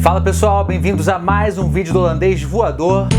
Fala pessoal, bem-vindos a mais um vídeo do Holandês Voador.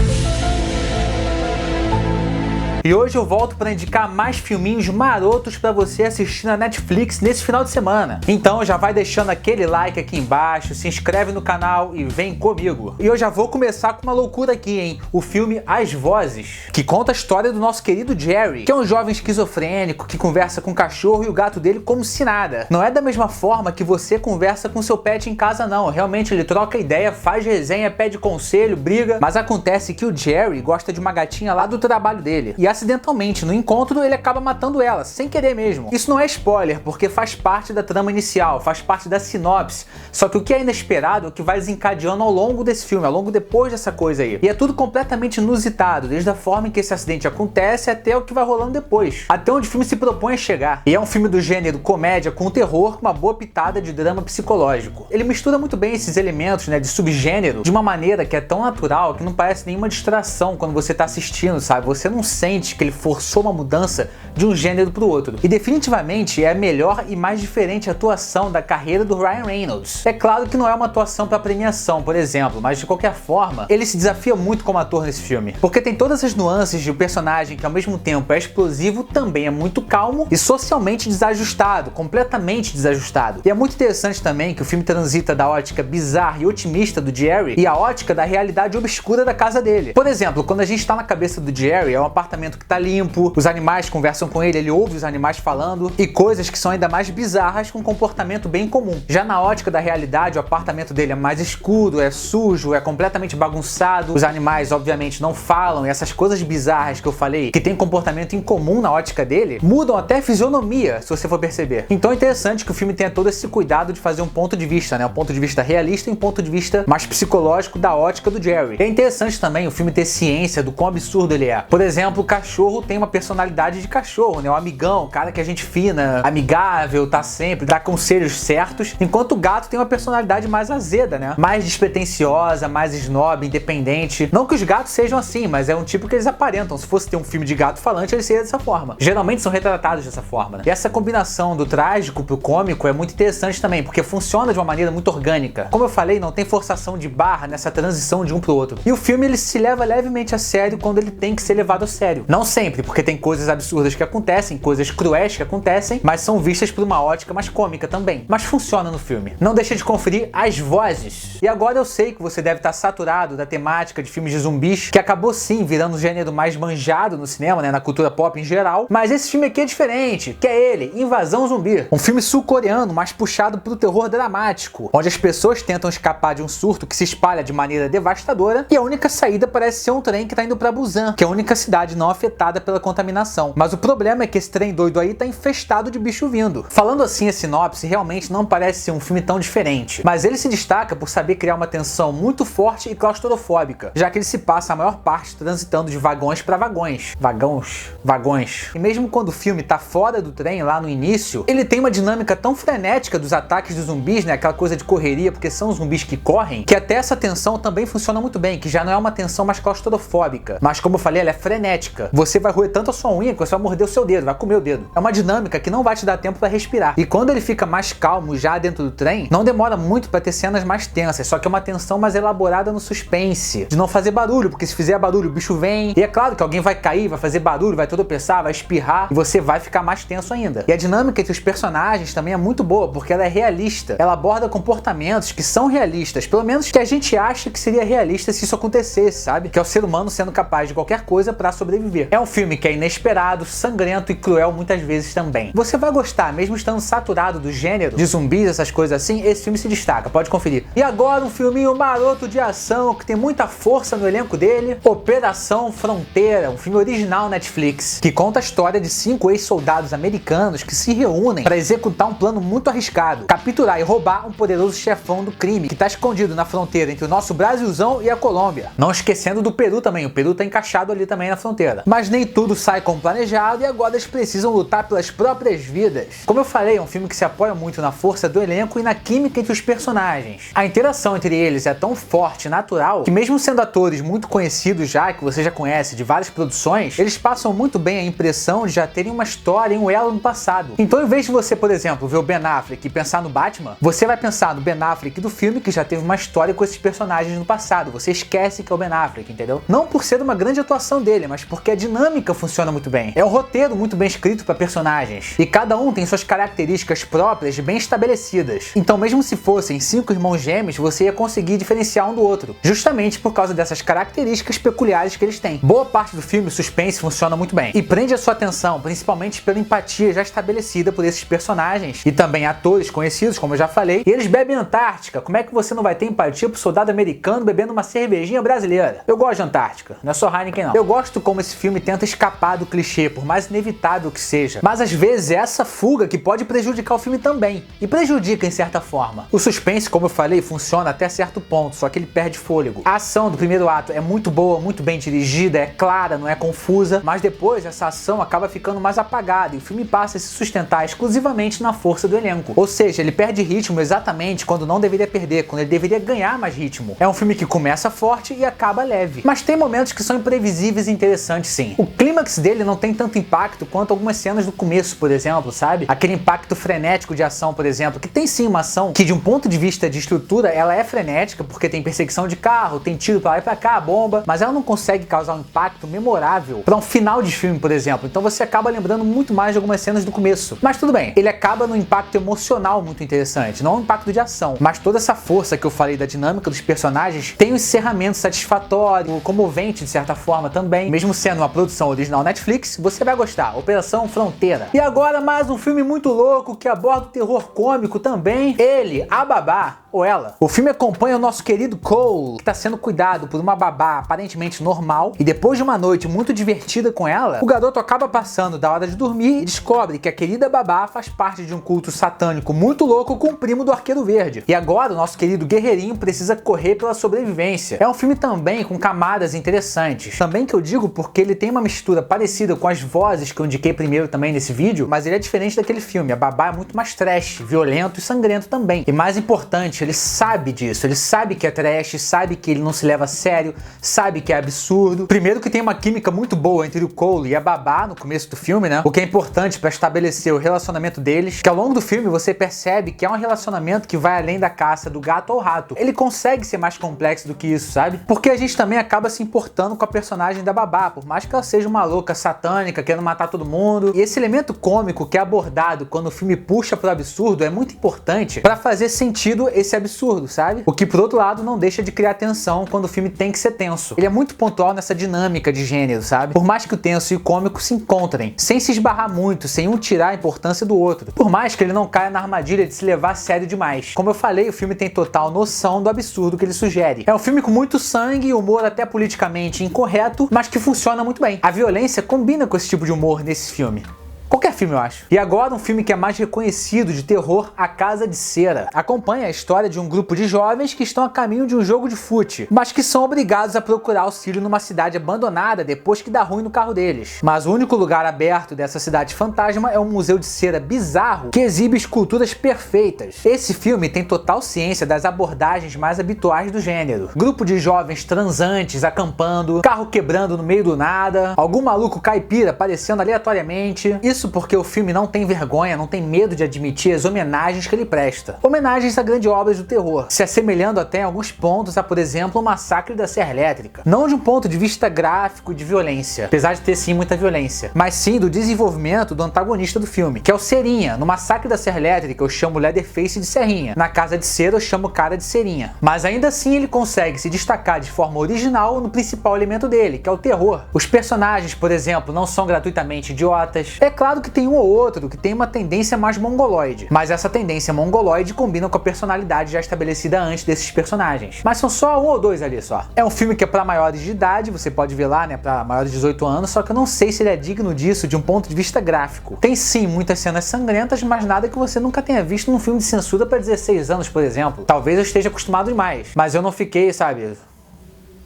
E hoje eu volto para indicar mais filminhos marotos para você assistir na Netflix nesse final de semana. Então já vai deixando aquele like aqui embaixo, se inscreve no canal e vem comigo. E eu já vou começar com uma loucura aqui, hein? O filme As Vozes, que conta a história do nosso querido Jerry, que é um jovem esquizofrênico que conversa com o cachorro e o gato dele como se nada. Não é da mesma forma que você conversa com seu pet em casa não. Realmente ele troca ideia, faz resenha, pede conselho, briga. Mas acontece que o Jerry gosta de uma gatinha lá do trabalho dele. E acidentalmente, no encontro, ele acaba matando ela, sem querer mesmo. Isso não é spoiler, porque faz parte da trama inicial, faz parte da sinopse. Só que o que é inesperado é o que vai desencadeando ao longo desse filme, ao longo depois dessa coisa aí. E é tudo completamente inusitado, desde a forma em que esse acidente acontece até o que vai rolando depois. Até onde o filme se propõe a chegar. E é um filme do gênero comédia com terror, com uma boa pitada de drama psicológico. Ele mistura muito bem esses elementos, né, de subgênero, de uma maneira que é tão natural que não parece nenhuma distração quando você tá assistindo, sabe? Você não sente que ele forçou uma mudança de um gênero para o outro. E definitivamente é a melhor e mais diferente atuação da carreira do Ryan Reynolds. É claro que não é uma atuação para premiação, por exemplo, mas de qualquer forma, ele se desafia muito como ator nesse filme. Porque tem todas as nuances de um personagem que ao mesmo tempo é explosivo, também é muito calmo e socialmente desajustado, completamente desajustado. E é muito interessante também que o filme transita da ótica bizarra e otimista do Jerry e a ótica da realidade obscura da casa dele. Por exemplo, quando a gente tá na cabeça do Jerry, é um apartamento que tá limpo, os animais conversam com ele ouve os animais falando e coisas que são ainda mais bizarras com um comportamento bem comum. Já na ótica da realidade, o apartamento dele é mais escuro, é sujo, é completamente bagunçado, os animais obviamente não falam e essas coisas bizarras que eu falei, que tem comportamento incomum na ótica dele, mudam até a fisionomia, se você for perceber. Então é interessante que o filme tenha todo esse cuidado de fazer um ponto de vista, né? Um ponto de vista realista e um ponto de vista mais psicológico da ótica do Jerry. E é interessante também o filme ter ciência do quão absurdo ele é. Por exemplo, o cachorro tem uma personalidade de cachorro, né? Um amigão, um cara que é gente fina, amigável, tá sempre, dá conselhos certos, enquanto o gato tem uma personalidade mais azeda, né? Mais despretensiosa, mais snob, independente. Não que os gatos sejam assim, mas é um tipo que eles aparentam. Se fosse ter um filme de gato falante, ele seria dessa forma. Geralmente são retratados dessa forma, né? E essa combinação do trágico pro cômico é muito interessante também, porque funciona de uma maneira muito orgânica. Como eu falei, não tem forçação de barra nessa transição de um pro outro. E o filme, ele se leva levemente a sério quando ele tem que ser levado a sério. Não sempre, porque tem coisas absurdas que acontecem, coisas cruéis que acontecem, mas são vistas por uma ótica mais cômica também. Mas funciona no filme. Não deixa de conferir As Vozes. E agora eu sei que você deve estar saturado da temática de filmes de zumbis, que acabou sim virando o gênero mais manjado no cinema, né, na cultura pop em geral, mas esse filme aqui é diferente, que é ele, Invasão Zumbi. Um filme sul-coreano, mais puxado pro terror dramático, onde as pessoas tentam escapar de um surto que se espalha de maneira devastadora, e a única saída parece ser um trem que tá indo pra Busan, que é a única cidade não afetada pela contaminação. Mas o problema é que esse trem doido aí tá infestado de bicho vindo. Falando assim, a sinopse realmente não parece ser um filme tão diferente, mas ele se destaca por saber criar uma tensão muito forte e claustrofóbica, já que ele se passa a maior parte transitando de vagões para vagões. Vagões. E mesmo quando o filme tá fora do trem, lá no início, ele tem uma dinâmica tão frenética dos ataques dos zumbis, né, aquela coisa de correria, porque são zumbis que correm, que até essa tensão também funciona muito bem, que já não é uma tensão mais claustrofóbica, mas como eu falei, ela é frenética. Você vai roer tanto a sua unha que você vai morder o seu dedo, vai comer o dedo. É uma dinâmica que não vai te dar tempo para respirar. E quando ele fica mais calmo já dentro do trem, não demora muito para ter cenas mais tensas, só que é uma tensão mais elaborada no suspense, de não fazer barulho, porque se fizer barulho o bicho vem, e é claro que alguém vai cair, vai fazer barulho, vai tropeçar, vai espirrar, e você vai ficar mais tenso ainda. E a dinâmica entre os personagens também é muito boa, porque ela é realista. Ela aborda comportamentos que são realistas, pelo menos que a gente acha que seria realista se isso acontecesse, sabe? Que é o ser humano sendo capaz de qualquer coisa para sobreviver. É um filme que é inesperado, sangrento e cruel muitas vezes também. Você vai gostar, mesmo estando saturado do gênero de zumbis, essas coisas assim, esse filme se destaca, pode conferir. E agora um filminho maroto de ação, que tem muita força no elenco dele, Operação Fronteira, um filme original Netflix, que conta a história de 5 ex-soldados americanos que se reúnem para executar um plano muito arriscado, capturar e roubar um poderoso chefão do crime, que está escondido na fronteira entre o nosso Brasilzão e a Colômbia. Não esquecendo do Peru também, o Peru tá encaixado ali também na fronteira. Mas nem tudo sai como planejado e agora eles precisam lutar pelas próprias vidas. Como eu falei, é um filme que se apoia muito na força do elenco e na química entre os personagens. A interação entre eles é tão forte e natural que, mesmo sendo atores muito conhecidos já, que você já conhece de várias produções, eles passam muito bem a impressão de já terem uma história e um elo no passado. Então, em vez de você, por exemplo, ver o Ben Affleck e pensar no Batman, você vai pensar no Ben Affleck do filme que já teve uma história com esses personagens no passado. Você esquece que é o Ben Affleck, entendeu? Não por ser uma grande atuação dele, mas porque a dinâmica funciona muito bem. É um roteiro muito bem escrito para personagens e cada um tem suas características próprias bem estabelecidas. Então, mesmo se fossem 5 irmãos gêmeos, você ia conseguir diferenciar um do outro, justamente por causa dessas características peculiares que eles têm. Boa parte do filme, o suspense funciona muito bem e prende a sua atenção, principalmente pela empatia já estabelecida por esses personagens e também atores conhecidos, como eu já falei. E eles bebem Antártica. Como é que você não vai ter empatia pro soldado americano bebendo uma cervejinha brasileira? Eu gosto de Antártica, não é só Heineken não. Eu gosto como esse filme tenta escapar do clichê, por mais inevitável que seja. Mas às vezes é essa fuga que pode prejudicar o filme também, e prejudica em certa forma. O suspense, como eu falei, funciona até certo ponto, só que ele perde fôlego. A ação do primeiro ato é muito boa, muito bem dirigida, é clara, não é confusa, mas depois essa ação acaba ficando mais apagada e o filme passa a se sustentar exclusivamente na força do elenco. Ou seja, ele perde ritmo exatamente quando não deveria perder, quando ele deveria ganhar mais ritmo. É um filme que começa forte e acaba leve, mas tem momentos que são imprevisíveis e interessantes sim. O clímax dele não tem tanto impacto quanto algumas cenas do começo, por exemplo, sabe? Aquele impacto frenético de ação, por exemplo, que tem sim uma ação que de um ponto de vista de estrutura, ela é frenética, porque tem perseguição de carro, tem tiro pra lá e pra cá, bomba, mas ela não consegue causar um impacto memorável pra um final de filme, por exemplo. Então você acaba lembrando muito mais de algumas cenas do começo. Mas tudo bem, ele acaba no impacto emocional muito interessante, não um impacto de ação, mas toda essa força que eu falei da dinâmica dos personagens tem um encerramento satisfatório, comovente de certa forma também. Mesmo sendo uma produção original Netflix, você vai gostar. Operação Fronteira. E agora mais um filme muito louco que aborda o terror cômico também. Ele, a babá, ou ela. O filme acompanha o nosso querido Cole, que está sendo cuidado por uma babá aparentemente normal, e depois de uma noite muito divertida com ela, o garoto acaba passando da hora de dormir e descobre que a querida babá faz parte de um culto satânico muito louco com o primo do Arqueiro Verde. E agora o nosso querido guerreirinho precisa correr pela sobrevivência. É um filme também com camadas interessantes. Também que eu digo porque ele tem uma mistura parecida com as vozes que eu indiquei primeiro também nesse vídeo, mas ele é diferente daquele filme. A babá é muito mais trash, violento e sangrento também. E mais importante, ele sabe disso, ele sabe que é trash, sabe que ele não se leva a sério, sabe que é absurdo. Primeiro que tem uma química muito boa entre o Cole e a babá no começo do filme, né? O que é importante para estabelecer o relacionamento deles, que ao longo do filme você percebe que é um relacionamento que vai além da caça do gato ao rato. Ele consegue ser mais complexo do que isso, sabe? Porque a gente também acaba se importando com a personagem da babá, por mais que ela seja uma louca satânica, querendo matar todo mundo. E esse elemento cômico que é abordado quando o filme puxa pro absurdo é muito importante para fazer sentido esse absurdo, sabe? O que, por outro lado, não deixa de criar tensão quando o filme tem que ser tenso. Ele é muito pontual nessa dinâmica de gênero, sabe? Por mais que o tenso e o cômico se encontrem, sem se esbarrar muito, sem um tirar a importância do outro. Por mais que ele não caia na armadilha de se levar a sério demais. Como eu falei, o filme tem total noção do absurdo que ele sugere. É um filme com muito sangue e humor até politicamente incorreto, mas que funciona muito bem. A violência combina com esse tipo de humor nesse filme. Qualquer filme, eu acho. E agora um filme que é mais reconhecido de terror, A Casa de Cera. Acompanha a história de um grupo de jovens que estão a caminho de um jogo de fute, mas que são obrigados a procurar auxílio numa cidade abandonada depois que dá ruim no carro deles. Mas o único lugar aberto dessa cidade fantasma é um museu de cera bizarro que exibe esculturas perfeitas. Esse filme tem total ciência das abordagens mais habituais do gênero. Grupo de jovens transantes acampando, carro quebrando no meio do nada, algum maluco caipira aparecendo aleatoriamente. Isso porque o filme não tem vergonha, não tem medo de admitir as homenagens que ele presta. Homenagens a grandes obras do terror, se assemelhando até em alguns pontos a, por exemplo, o Massacre da Serra Elétrica. Não de um ponto de vista gráfico e de violência, apesar de ter sim muita violência, mas sim do desenvolvimento do antagonista do filme, que é o Cerinha. No Massacre da Serra Elétrica eu chamo o Leatherface de Serrinha, na Casa de Cera eu chamo o cara de Cerinha. Mas ainda assim ele consegue se destacar de forma original no principal elemento dele, que é o terror. Os personagens, por exemplo, não são gratuitamente idiotas. É claro que tem um ou outro que tem uma tendência mais mongoloide, mas essa tendência mongoloide combina com a personalidade já estabelecida antes desses personagens. Mas são só um ou dois ali só. É um filme que é pra maiores de idade, você pode ver lá, né, pra maiores de 18 anos, só que eu não sei se ele é digno disso de um ponto de vista gráfico. Tem sim muitas cenas sangrentas, mas nada que você nunca tenha visto num filme de censura pra 16 anos, por exemplo. Talvez eu esteja acostumado demais, mas eu não fiquei, sabe...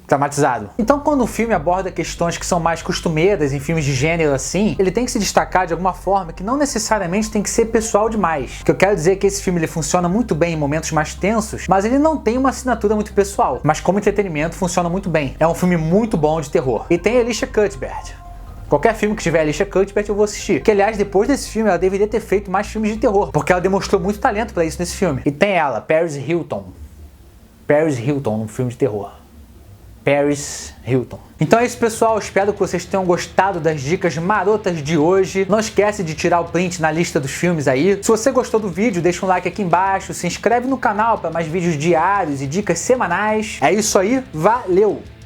traumatizado. Então, quando um filme aborda questões que são mais costumeiras em filmes de gênero assim, ele tem que se destacar de alguma forma que não necessariamente tem que ser pessoal demais. O que eu quero dizer é que esse filme ele funciona muito bem em momentos mais tensos, mas ele não tem uma assinatura muito pessoal. Mas como entretenimento funciona muito bem. É um filme muito bom de terror. E tem a Alicia Cuthbert. Qualquer filme que tiver Alicia Cuthbert eu vou assistir. Que aliás, depois desse filme ela deveria ter feito mais filmes de terror, porque ela demonstrou muito talento pra isso nesse filme. E tem ela, Paris Hilton. Paris Hilton, num filme de terror. Paris Hilton. Então é isso, pessoal, espero que vocês tenham gostado das dicas marotas de hoje. Não esquece de tirar o print na lista dos filmes aí. Se você gostou do vídeo, deixa um like aqui embaixo, se inscreve no canal para mais vídeos diários e dicas semanais. É isso aí, valeu!